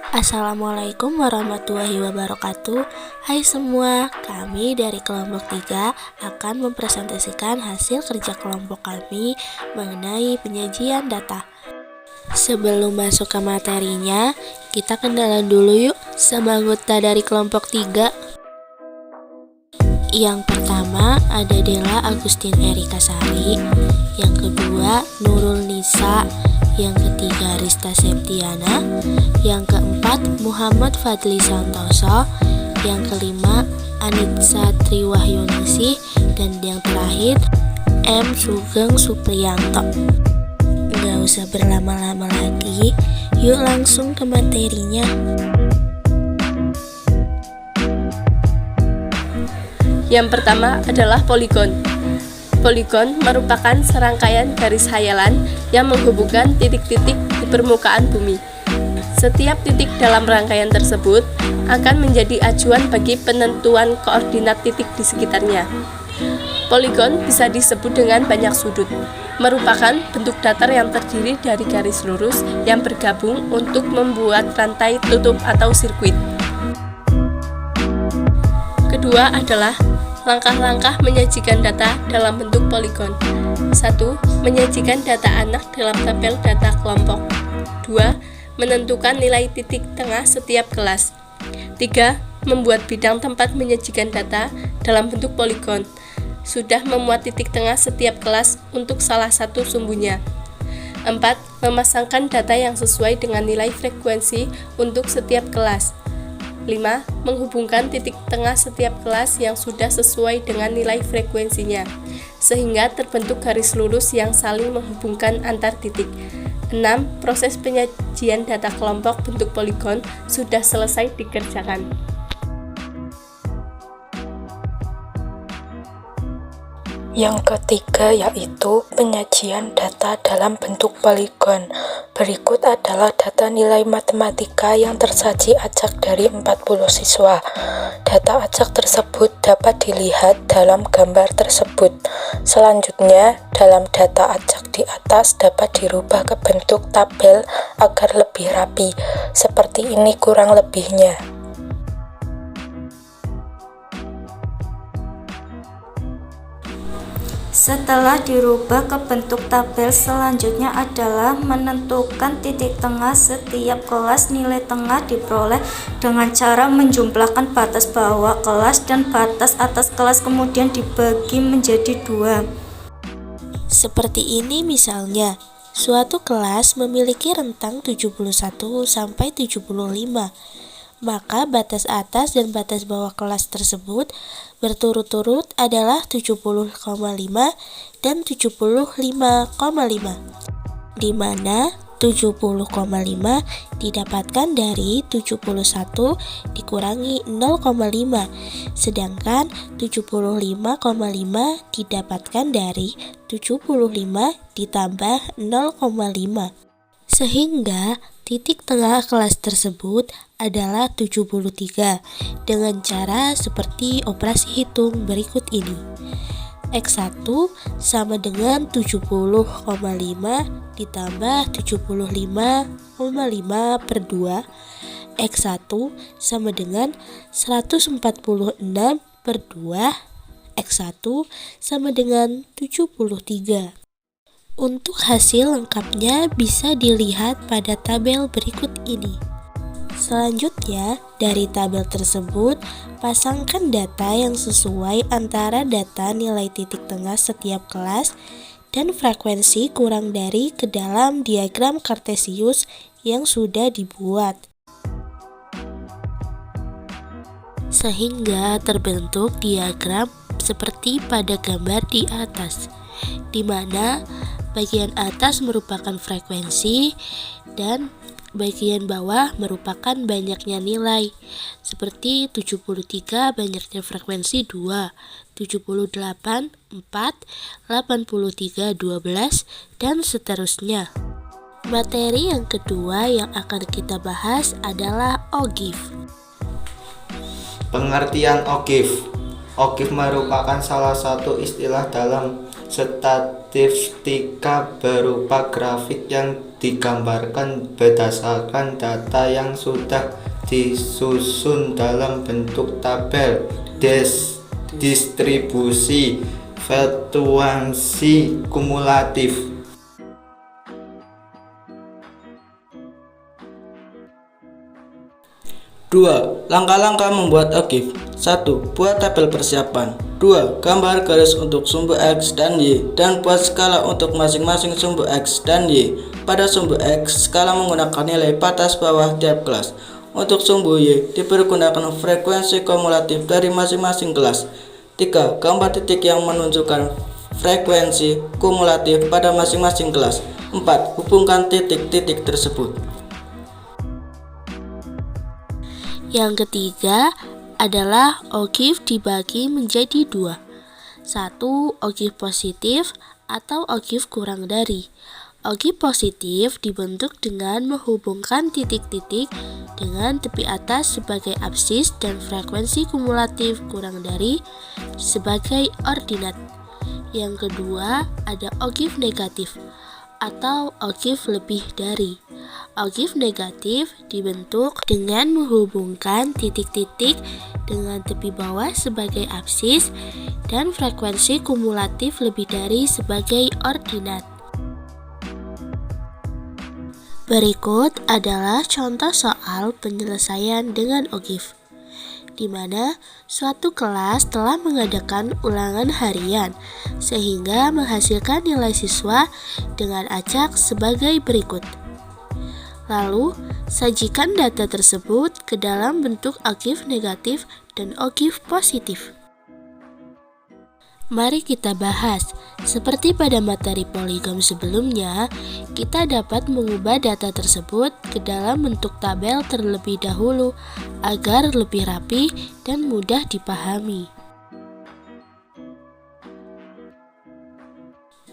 Assalamualaikum warahmatullahi wabarakatuh. Hai semua, kami dari kelompok 3 akan mempresentasikan hasil kerja kelompok kami mengenai penyajian data. Sebelum masuk ke materinya, kita kenalan dulu yuk sama anggota dari kelompok 3. Yang pertama ada Della Agustin Erika Sari, yang kedua Nurul Nisa, yang ketiga Rista Septiana, yang keempat Muhammad Fadli Santoso, yang kelima Anitsa Triwahyuningsih, dan yang terakhir M. Sugeng Supriyanto. Nggak usah berlama-lama lagi, yuk langsung ke materinya. Yang pertama adalah poligon. Poligon merupakan serangkaian garis hayalan yang menghubungkan titik-titik di permukaan bumi. Setiap titik dalam rangkaian tersebut akan menjadi acuan bagi penentuan koordinat titik di sekitarnya. Poligon bisa disebut dengan banyak sudut, merupakan bentuk datar yang terdiri dari garis lurus yang bergabung untuk membuat rantai tutup atau sirkuit. Kedua adalah langkah-langkah menyajikan data dalam bentuk poligon. 1. Menyajikan data anak dalam tabel data kelompok. 2. Menentukan nilai titik tengah setiap kelas. 3. Membuat bidang tempat menyajikan data dalam bentuk poligon. Sudah memuat titik tengah setiap kelas untuk salah satu sumbunya. 4. Memasangkan data yang sesuai dengan nilai frekuensi untuk setiap kelas. 5. Menghubungkan titik tengah setiap kelas yang sudah sesuai dengan nilai frekuensinya, sehingga terbentuk garis lurus yang saling menghubungkan antar titik. 6. Proses penyajian data kelompok bentuk poligon sudah selesai dikerjakan. Yang ketiga yaitu penyajian data dalam bentuk poligon. Berikut adalah data nilai matematika yang tersaji acak dari 40 siswa. Data acak tersebut dapat dilihat dalam gambar tersebut. Selanjutnya, dalam data acak di atas dapat dirubah ke bentuk tabel agar lebih rapi. Seperti ini kurang lebihnya. Setelah dirubah ke bentuk tabel, selanjutnya adalah menentukan titik tengah setiap kelas. Nilai tengah diperoleh dengan cara menjumlahkan batas bawah kelas dan batas atas kelas, kemudian dibagi menjadi 2. Seperti ini misalnya, suatu kelas memiliki rentang 71 sampai 75. Maka batas atas dan batas bawah kelas tersebut berturut-turut adalah 70,5 dan 75,5, di mana 70,5 didapatkan dari 71 dikurangi 0,5, sedangkan 75,5 didapatkan dari 75 ditambah 0,5. Sehingga titik tengah kelas tersebut adalah 73 dengan cara seperti operasi hitung berikut ini. X1 sama dengan 70,5 ditambah 75,5 per 2. X1 sama dengan 146 per 2. X1 sama dengan 73. Untuk hasil lengkapnya bisa dilihat pada tabel berikut ini. Selanjutnya, dari tabel tersebut, pasangkan data yang sesuai antara data nilai titik tengah setiap kelas dan frekuensi kurang dari ke dalam diagram Kartesius yang sudah dibuat, sehingga terbentuk diagram seperti pada gambar di atas, di mana bagian atas merupakan frekuensi dan bagian bawah merupakan banyaknya nilai, seperti 73 banyaknya frekuensi 2, 78 4, 83 12, dan seterusnya. Materi yang kedua yang akan kita bahas adalah OGIF. Pengertian OGIF. OGIF merupakan salah satu istilah dalam statistika berupa grafik yang digambarkan berdasarkan data yang sudah disusun dalam bentuk tabel distribusi frekuensi kumulatif. Dua, langkah-langkah membuat OGIF. 1. Buat tabel persiapan. 2. Gambar garis untuk sumbu X dan Y dan buat skala untuk masing-masing sumbu X dan Y. Pada sumbu X, skala menggunakan nilai batas bawah tiap kelas. Untuk sumbu Y, dipergunakan frekuensi kumulatif dari masing-masing kelas. 3. Gambar titik yang menunjukkan frekuensi kumulatif pada masing-masing kelas. 4. Hubungkan titik-titik tersebut. Yang ketiga adalah OGIF dibagi menjadi dua. 1. OGIF positif atau OGIF kurang dari. OGIF positif dibentuk dengan menghubungkan titik-titik dengan tepi atas sebagai absis dan frekuensi kumulatif kurang dari sebagai ordinat. Yang kedua ada OGIF negatif atau OGIF lebih dari. OGIF negatif dibentuk dengan menghubungkan titik-titik dengan tepi bawah sebagai absis dan frekuensi kumulatif lebih dari sebagai ordinat. Berikut adalah contoh soal penyelesaian dengan OGIF, di mana suatu kelas telah mengadakan ulangan harian sehingga menghasilkan nilai siswa dengan acak sebagai berikut. Lalu, sajikan data tersebut ke dalam bentuk OGIF negatif dan OGIF positif. Mari kita bahas. Seperti pada materi poligon sebelumnya, kita dapat mengubah data tersebut ke dalam bentuk tabel terlebih dahulu agar lebih rapi dan mudah dipahami.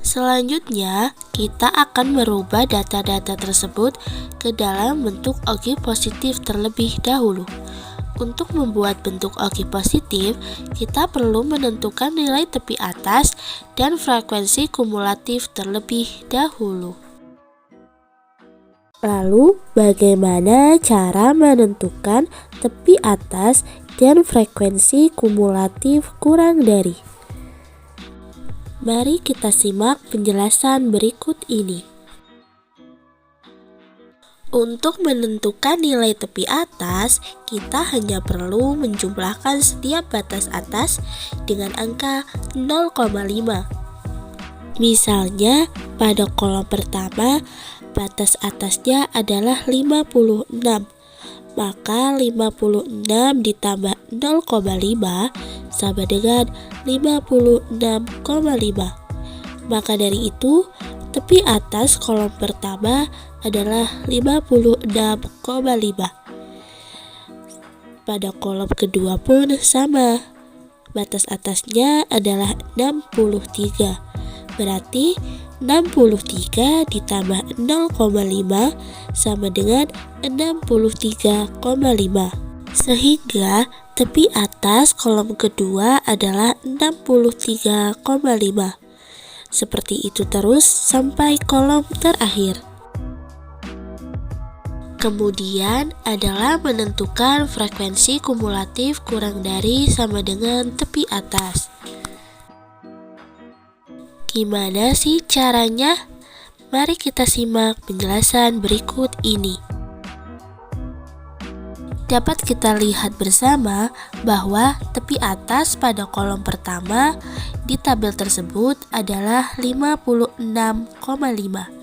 Selanjutnya, kita akan merubah data-data tersebut ke dalam bentuk OGIF positif terlebih dahulu. Untuk membuat bentuk OGIF positif, kita perlu menentukan nilai tepi atas dan frekuensi kumulatif terlebih dahulu. Lalu, bagaimana cara menentukan tepi atas dan frekuensi kumulatif kurang dari? Mari kita simak penjelasan berikut ini. Untuk menentukan nilai tepi atas, kita hanya perlu menjumlahkan setiap batas atas dengan angka 0,5. Misalnya, pada kolom pertama, batas atasnya adalah 56. Maka 56 ditambah 0,5 sama dengan 56,5. Maka dari itu, tepi atas kolom pertama adalah 56,5. Pada kolom kedua pun sama. Batas atasnya adalah 63. Berarti 63 ditambah 0,5 sama dengan 63,5. Sehingga tepi atas kolom kedua adalah 63,5. Seperti itu terus sampai kolom terakhir. Kemudian adalah menentukan frekuensi kumulatif kurang dari sama dengan tepi atas. Gimana sih caranya? Mari kita simak penjelasan berikut ini. Dapat kita lihat bersama bahwa tepi atas pada kolom pertama di tabel tersebut adalah 56,5.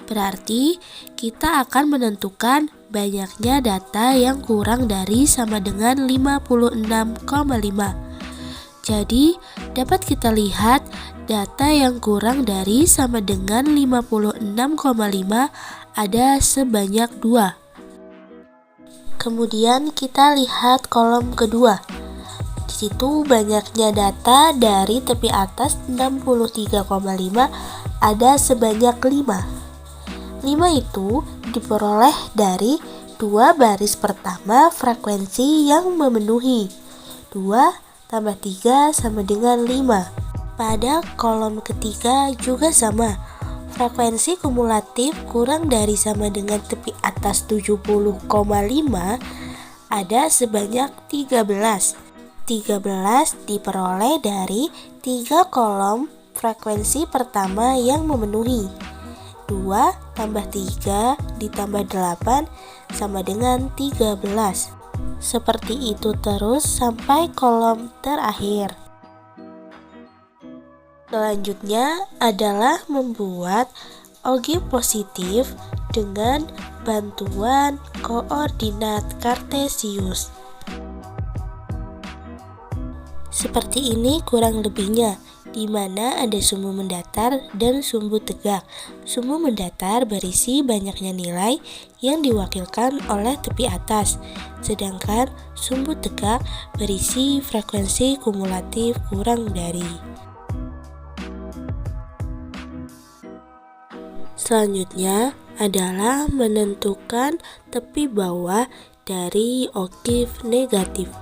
Berarti kita akan menentukan banyaknya data yang kurang dari sama dengan 56,5. Jadi dapat kita lihat data yang kurang dari sama dengan 56,5 ada sebanyak 2. Kemudian kita lihat kolom kedua. Di situ banyaknya data dari tepi atas 63,5 ada sebanyak 5. 5 itu diperoleh dari 2 baris pertama frekuensi yang memenuhi. 2 tambah 3 sama dengan 5. Pada kolom ketiga juga sama. frekuensi kumulatif kurang dari sama dengan tepi atas 70,5 ada sebanyak 13. 13 diperoleh dari 3 kolom frekuensi pertama yang memenuhi. 2 tambah 3 ditambah 8 sama dengan 13. Seperti itu terus sampai kolom terakhir. Selanjutnya adalah membuat ogive positif dengan bantuan koordinat kartesius. Seperti ini kurang lebihnya, di mana ada sumbu mendatar dan sumbu tegak. Sumbu mendatar berisi banyaknya nilai yang diwakilkan oleh tepi atas, sedangkan sumbu tegak berisi frekuensi kumulatif kurang dari. Selanjutnya adalah menentukan tepi bawah dari ogive negatif.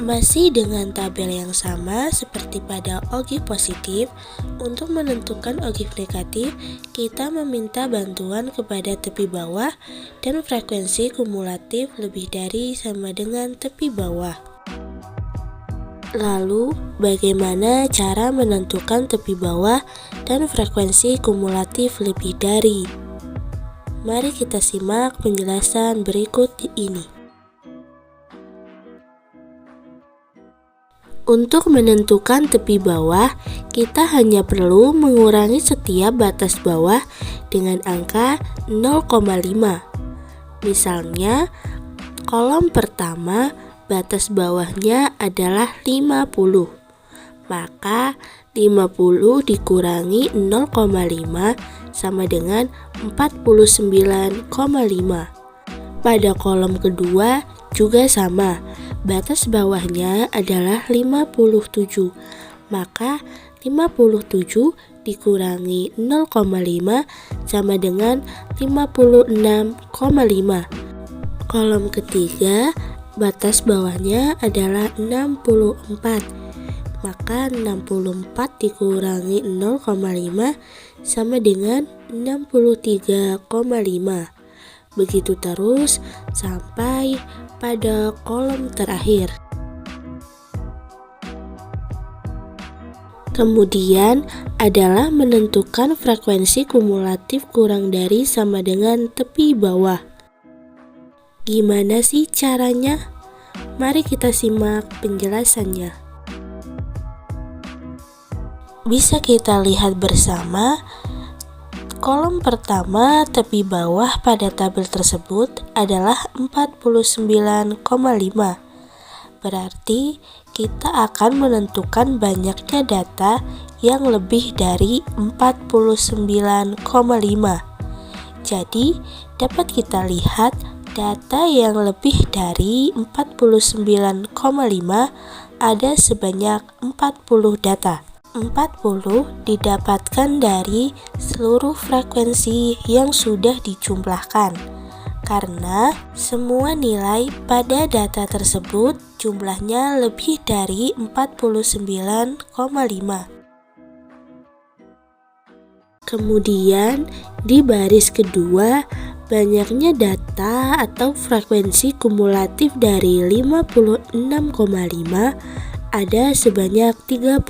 Masih dengan tabel yang sama seperti pada ogive positif, untuk menentukan ogive negatif, kita meminta bantuan kepada tepi bawah dan frekuensi kumulatif lebih dari sama dengan tepi bawah. Lalu, bagaimana cara menentukan tepi bawah dan frekuensi kumulatif lebih dari? Mari kita simak penjelasan berikut ini. Untuk menentukan tepi bawah, kita hanya perlu mengurangi setiap batas bawah dengan angka 0,5. Misalnya, kolom pertama batas bawahnya adalah 50. Maka 50 dikurangi 0,5 sama dengan 49,5. Pada kolom kedua juga sama. Batas bawahnya adalah 57. Maka 57 dikurangi 0,5 sama dengan 56,5. Kolom ketiga batas bawahnya adalah 64. Maka 64 dikurangi 0,5 sama dengan 63,5. Begitu terus sampai pada kolom terakhir. Kemudian adalah menentukan frekuensi kumulatif kurang dari sama dengan tepi bawah. Gimana sih caranya? Mari kita simak penjelasannya. Bisa kita lihat bersama, kolom pertama tepi bawah pada tabel tersebut adalah 49,5. Berarti kita akan menentukan banyaknya data yang lebih dari 49,5. Jadi, dapat kita lihat data yang lebih dari 49,5 ada sebanyak 40 data. 40 didapatkan dari seluruh frekuensi yang sudah dijumlahkan, karena semua nilai pada data tersebut jumlahnya lebih dari 49,5. Kemudian di baris kedua, banyaknya data atau frekuensi kumulatif dari 56,5 ada sebanyak 38.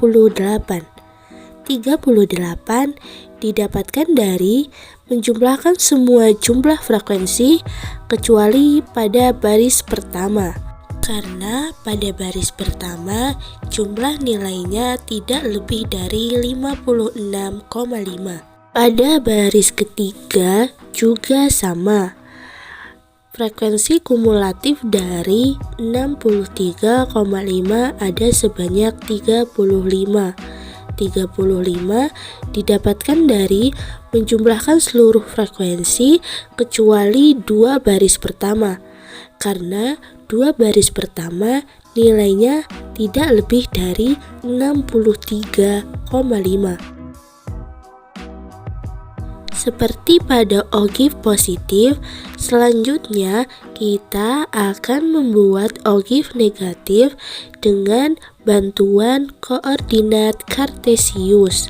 38 didapatkan dari menjumlahkan semua jumlah frekuensi kecuali pada baris pertama. Karena pada baris pertama jumlah nilainya tidak lebih dari 56,5. Pada baris ketiga juga sama. Frekuensi kumulatif dari 63,5 ada sebanyak 35. 35 didapatkan dari menjumlahkan seluruh frekuensi kecuali dua baris pertama. Karena dua baris pertama nilainya tidak lebih dari 63,5. Seperti pada ogive positif, selanjutnya kita akan membuat ogive negatif dengan bantuan koordinat kartesius.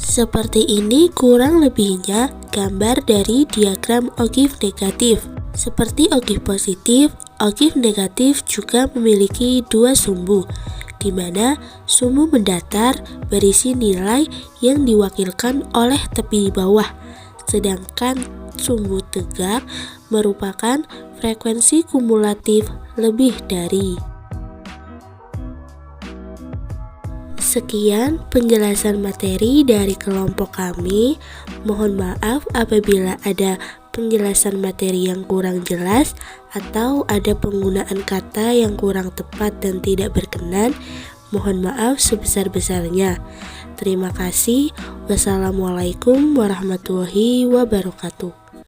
Seperti ini kurang lebihnya gambar dari diagram ogive negatif. Seperti ogive positif, ogive negatif juga memiliki dua sumbu, di mana sumbu mendatar berisi nilai yang diwakilkan oleh tepi di bawah, sedangkan sumbu tegak merupakan frekuensi kumulatif lebih dari. Sekian penjelasan materi dari kelompok kami. Mohon maaf apabila ada penjelasan materi yang kurang jelas atau ada penggunaan kata yang kurang tepat dan tidak berkenan. Mohon maaf sebesar-besarnya. Terima kasih. Wassalamualaikum warahmatullahi wabarakatuh.